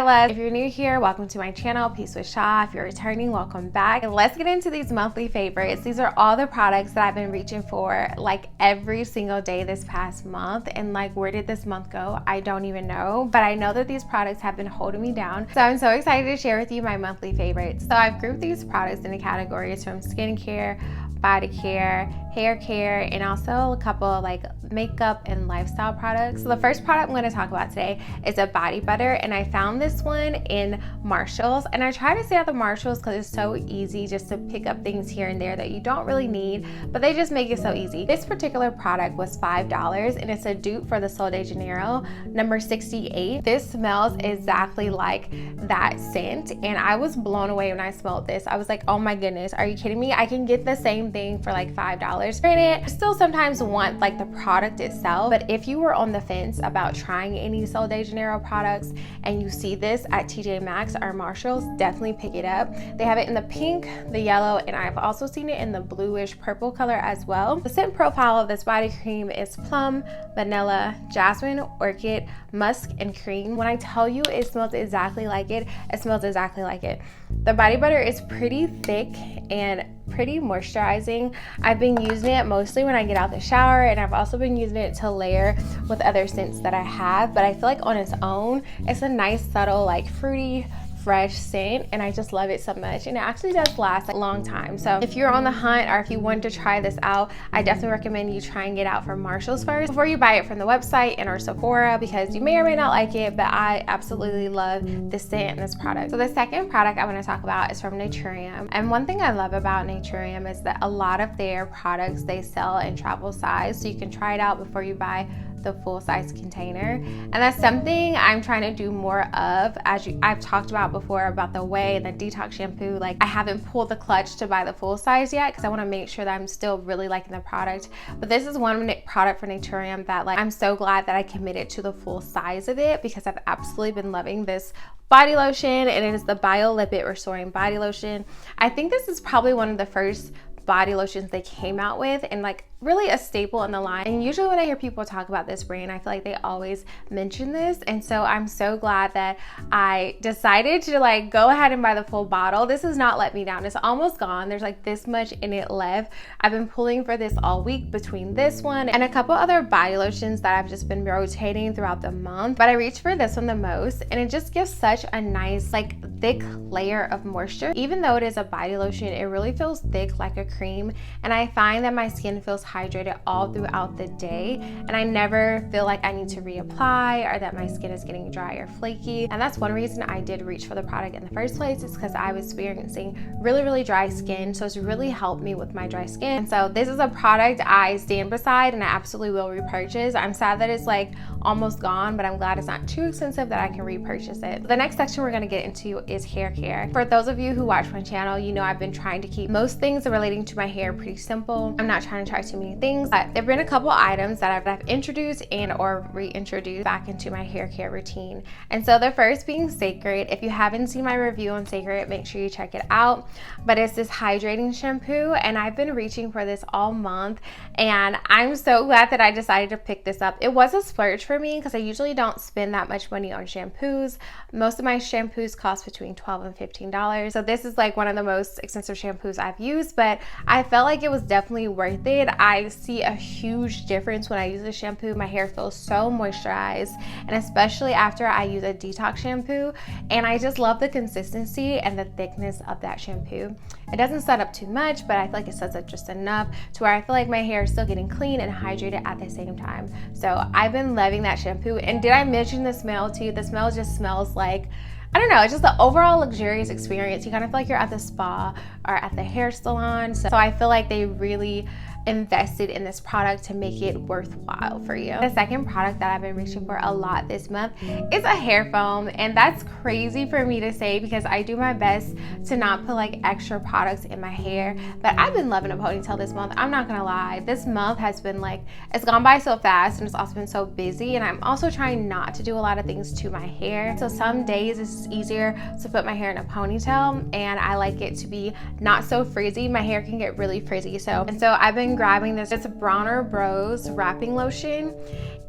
loves. If you're new here, welcome to my channel, Peace with Sha. If you're returning, welcome back. And let's get into these monthly favorites. These are all the products that I've been reaching for like every single day this past month. And like, where did this month go? I don't even know, but I know that these products have been holding me down. So I'm so excited to share with you my monthly favorites. So I've grouped these products into categories from skincare, body care, hair care, and also a couple of like makeup and lifestyle products. So the first product I'm going to talk about today is a body butter, and I found this one in Marshalls, and I try to stay at the Marshalls because it's so easy just to pick up things here and there that you don't really need, but they just make it so easy. This particular product was $5, and it's a dupe for the Sol de Janeiro number 68. This smells exactly like that scent, and I was blown away when I smelled this. I was like, oh my goodness, are you kidding me? I can get the same thing for like $5. Granted, I still sometimes want like the product itself, but if you were on the fence about trying any Sol de Janeiro products and you see this at TJ Maxx or Marshalls, definitely pick it up. They have it in the pink, the yellow, and I've also seen it in the bluish purple color as well. The scent profile of this body cream is plum, vanilla, jasmine, orchid, musk, and cream. When I tell you it smells exactly like it, it smells exactly like it. The body butter is pretty thick and pretty moisturizing. I've been using it mostly when I get out the shower, and I've also been using it to layer with other scents that I have, but I feel like on its own, it's a nice subtle like fruity fresh scent, and I just love it so much, and it actually does last a long time. So if you're on the hunt or if you want to try this out, I definitely recommend you trying it out from Marshalls first before you buy it from the website and or Sephora, because you may or may not like it, but I absolutely love this scent and this product. So the second product I want to talk about is from Naturium, and one thing I love about Naturium is that a lot of their products they sell in travel size, so you can try it out before you buy the full-size container, and that's something I'm trying to do more of. I've talked about before about the way the detox shampoo, like I haven't pulled the clutch to buy the full size yet because I want to make sure that I'm still really liking the product, but this is one product for Naturium that like I'm so glad that I committed to the full size of it, because I've absolutely been loving this body lotion, and it is the Bio Lipid Restoring Body Lotion. I think this is probably one of the first body lotions they came out with, and like really a staple in the line. And usually when I hear people talk about this brand, I feel like they always mention this, and so I'm so glad that I decided to like go ahead and buy the full bottle. This has not let me down. It's almost gone. There's like this much in it left. I've been pulling for this all week between this one and a couple other body lotions that I've just been rotating throughout the month, but I reached for this one the most, and it just gives such a nice like thick layer of moisture. Even though it is a body lotion, it really feels thick like a cream, and I find that my skin feels hydrated all throughout the day, and I never feel like I need to reapply or that my skin is getting dry or flaky. And that's one reason I did reach for the product in the first place, is because I was experiencing really dry skin, so it's really helped me with my dry skin. And so this is a product I stand beside and I absolutely will repurchase. I'm sad that it's like almost gone, but I'm glad it's not too expensive that I can repurchase it. The next section we're going to get into is hair care. For those of you who watch my channel, you know I've been trying to keep most things relating to my hair pretty simple. I'm not trying to try too many things, but there have been a couple items that I've introduced and or reintroduced back into my hair care routine. And so the first being Cecred. If you haven't seen my review on Cecred, make sure you check it out. But it's this hydrating shampoo, and I've been reaching for this all month, and I'm so glad that I decided to pick this up. It was a splurge for me because I usually don't spend that much money on shampoos. Most of my shampoos cost between $12 and $15. So this is like one of the most expensive shampoos I've used, but I felt like it was definitely worth it. I see a huge difference when I use the shampoo. My hair feels so moisturized, and especially after I use a detox shampoo, and I just love the consistency and the thickness of that shampoo. It doesn't set up too much, but I feel like it sets up just enough to where I feel like my hair is still getting clean and hydrated at the same time. So I've been loving that shampoo. And did I mention the smell too? The smell just smells like, I don't know, it's just the overall luxurious experience. You kind of feel like you're at the spa or at the hair salon. So I feel like they really invested in this product to make it worthwhile for you. The second product that I've been reaching for a lot this month is a hair foam, and that's crazy for me to say because I do my best to not put like extra products in my hair, but I've been loving a ponytail this month. I'm not gonna lie, this month has been like, it's gone by so fast, and it's also been so busy, and I'm also trying not to do a lot of things to my hair. So some days it's easier to put my hair in a ponytail, and I like it to be not so frizzy. My hair can get really frizzy, so I've been grabbing this. It's a Bronner Bros wrapping lotion,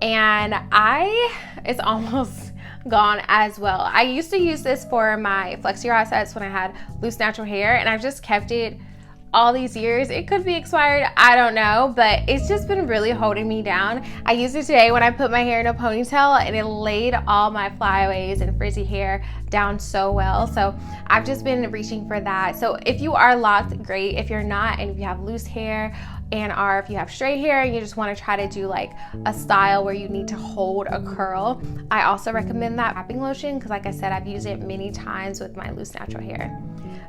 and it's almost gone as well. I used to use this for my flexi rod sets when I had loose natural hair, and I've just kept it all these years. It could be expired, I don't know, but it's just been really holding me down. I used it today when I put my hair in a ponytail, and it laid all my flyaways and frizzy hair down so well. So I've just been reaching for that. So if you are locked, great. If you're not, and if you have loose hair, or if you have straight hair and you just want to try to do like a style where you need to hold a curl, I also recommend that wrapping lotion, because like I said, I've used it many times with my loose natural hair.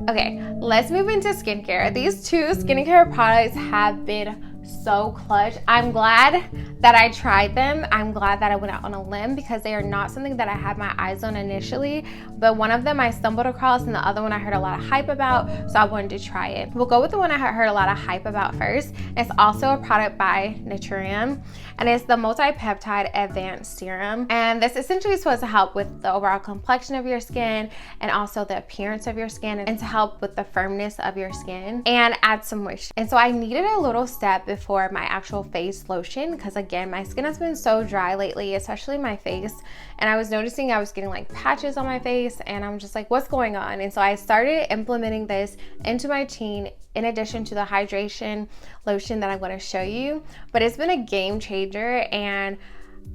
Okay, let's move into skincare. These two skincare products have been so clutch. I'm glad that I tried them. I'm glad that I went out on a limb, because they are not something that I had my eyes on initially, but one of them I stumbled across and the other one I heard a lot of hype about, so I wanted to try it. We'll go with the one I heard a lot of hype about first. It's also a product by Naturium, and it's the multi-peptide advanced serum, and this essentially is supposed to help with the overall complexion of your skin and also the appearance of your skin, and to help with the firmness of your skin and add some moisture. And so I needed a little step before my actual face lotion, because again, my skin has been so dry lately, especially my face, and I was noticing I was getting like patches on my face, and I'm just like, what's going on? And so I started implementing this into my routine in addition to the hydration lotion that I'm going to show you. But it's been a game changer, and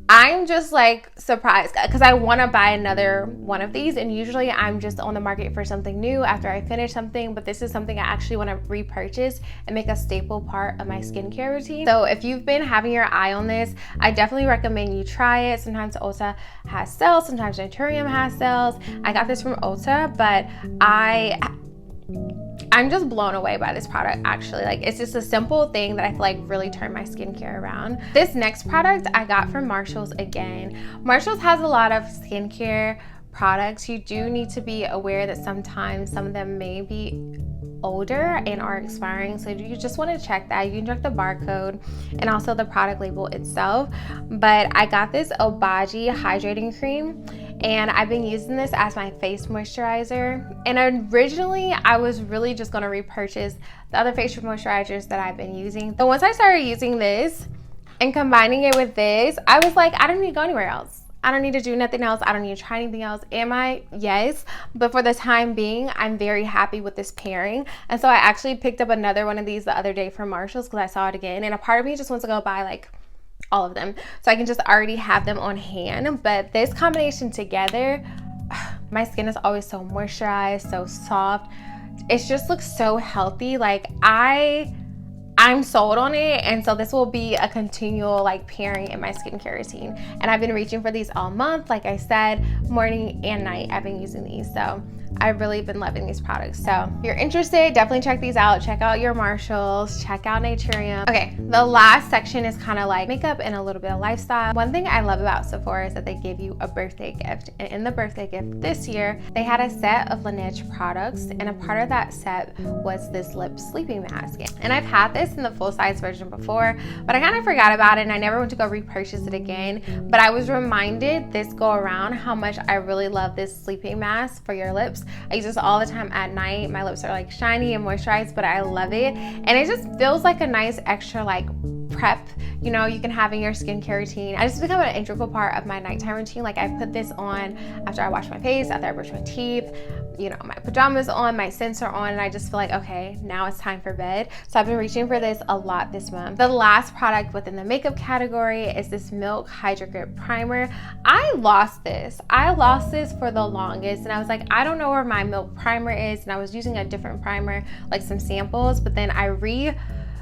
I'm just like surprised, because I want to buy another one of these, and usually I'm just on the market for something new after I finish something, but this is something I actually want to repurchase and make a staple part of my skincare routine. So if you've been having your eye on this, I definitely recommend you try it. Sometimes Ulta has sales, sometimes Naturium has sales. I got this from Ulta, but I'm just blown away by this product, actually. Like, it's just a simple thing that I feel like really turned my skincare around. This next product I got from Marshalls again. Marshalls has a lot of skincare products. You do need to be aware that sometimes some of them may be older and are expiring, so you just want to check that. You can check the barcode and also the product label itself. But I got this Obagi hydrating cream, and I've been using this as my face moisturizer. And originally I was really just going to repurchase the other facial moisturizers that I've been using. But once I started using this and combining it with this, I was like, I don't need to go anywhere else. I don't need to do nothing else. I don't need to try anything else. Am I? Yes. But for the time being, I'm very happy with this pairing. And so I actually picked up another one of these the other day from Marshalls, because I saw it again. And a part of me just wants to go buy like all of them, so I can just already have them on hand. But this combination together, my skin is always so moisturized, so soft. It just looks so healthy. Like, I'm sold on it, and so this will be a continual like pairing in my skincare routine. And I've been reaching for these all month. Like I said, morning and night I've been using these, so I've really been loving these products. So if you're interested, definitely check these out. Check out your Marshalls, check out Naturium. Okay, the last section is kind of like makeup and a little bit of lifestyle. One thing I love about Sephora is that they give you a birthday gift, and in the birthday gift this year they had a set of Laneige products, and a part of that set was this lip sleeping mask. And I've had this in the full size version before, but I kind of forgot about it, and I never went to go repurchase it again. But I was reminded this go around how much I really love this sleeping mask for your lips. I use this all the time at night. My lips are like shiny and moisturized, but I love it, and it just feels like a nice extra like prep, you know, you can have in your skincare routine. I just become an integral part of my nighttime routine. Like, I put this on after I wash my face, after I brush my teeth, you know, my pajamas on, my scents are on, and I just feel like, okay, now it's time for bed. So I've been reaching for this a lot this month. The last product within the makeup category is this Milk Hydro Grip Primer. I lost this for the longest, and I was like, I don't know where my Milk Primer is, and I was using a different primer, like some samples, but then I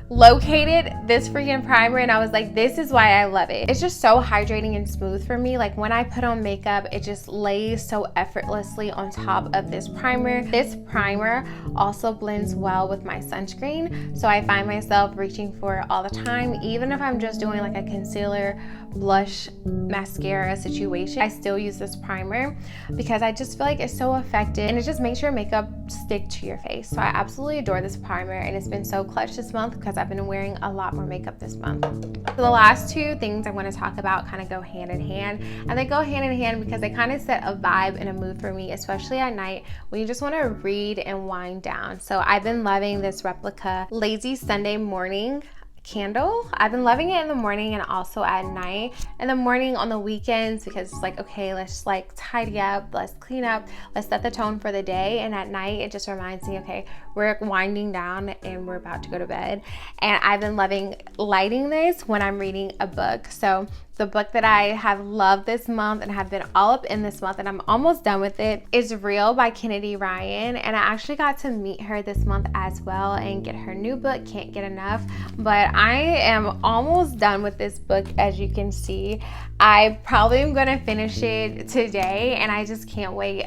located this freaking primer, and I was like, this is why I love it. It's just so hydrating and smooth for me. Like, when I put on makeup, it just lays so effortlessly on top of this primer. This primer also blends well with my sunscreen, so I find myself reaching for it all the time. Even if I'm just doing like a concealer, blush, mascara situation, I still use this primer because I just feel like it's so effective, and it just makes your makeup stick to your face. So I absolutely adore this primer, and it's been so clutch this month because I've been wearing a lot more makeup this month. So the last two things I want to talk about kind of go hand in hand, and they go hand in hand because they kind of set a vibe and a mood for me, especially at night when you just want to read and wind down. So I've been loving this replica Lazy Sunday Morning candle. I've been loving it in the morning and also at night. In the morning on the weekends because it's like, okay, let's like tidy up, let's clean up, let's set the tone for the day. And at night it just reminds me, okay, we're winding down and we're about to go to bed. And I've been loving lighting this when I'm reading a book. So the book that I have loved this month and have been all up in this month, and I'm almost done with it, is Real by Kennedy Ryan. And I actually got to meet her this month as well and get her new book, Can't Get Enough. But I am almost done with this book, as you can see. I probably am gonna finish it today and I just can't wait.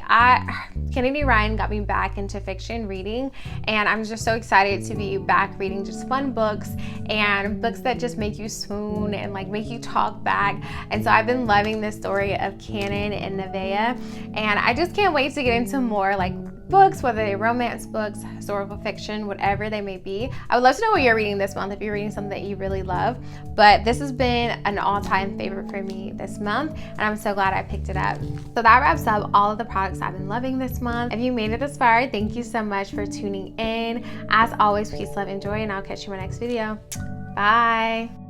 Kennedy Ryan got me back into fiction reading, and I'm just so excited to be back reading just fun books and books that just make you swoon and like make you talk back. And so I've been loving this story of Canon and Nevaeh, and I just can't wait to get into more like books, whether they're romance books, historical fiction, whatever they may be. I would love to know what you're reading this month, if you're reading something that you really love. But this has been an all-time favorite for me this month, and I'm so glad I picked it up. So that wraps up all of the products I've been loving this month. If you made it this far, thank you so much for tuning in. As always, peace, love, and joy, and I'll catch you in my next video. Bye.